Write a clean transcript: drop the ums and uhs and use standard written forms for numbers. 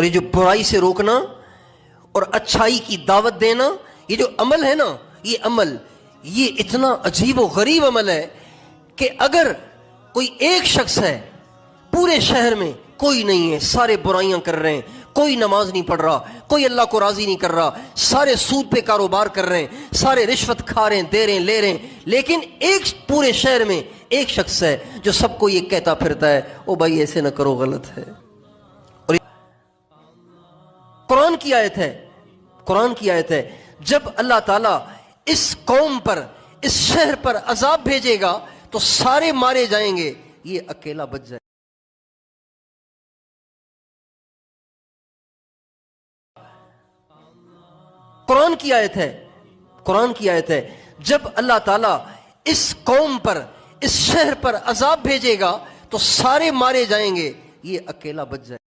اور یہ جو برائی سے روکنا اور اچھائی کی دعوت دینا، یہ جو عمل ہے نا، یہ عمل یہ اتنا عجیب و غریب عمل ہے کہ اگر کوئی ایک شخص ہے پورے شہر میں، کوئی نہیں ہے، سارے برائیاں کر رہے ہیں، کوئی نماز نہیں پڑھ رہا، کوئی اللہ کو راضی نہیں کر رہا، سارے سود پہ کاروبار کر رہے ہیں، سارے رشوت کھا رہے ہیں، دے رہے ہیں، لے رہے ہیں، لیکن ایک پورے شہر میں ایک شخص ہے جو سب کو یہ کہتا پھرتا ہے او بھائی ایسے نہ کرو، غلط ہے۔ اور قرآن کی آیت ہے، قرآن کی آیت ہے، جب اللہ تعالیٰ اس قوم پر، اس شہر پر عذاب بھیجے گا تو سارے مارے جائیں گے، یہ اکیلا بچ جائے۔ قرآن کی آیت ہے، قرآن کی آیت ہے، جب اللہ تعالیٰ اس قوم پر، اس شہر پر عذاب بھیجے گا تو سارے مارے جائیں گے، یہ اکیلا بچ جائے۔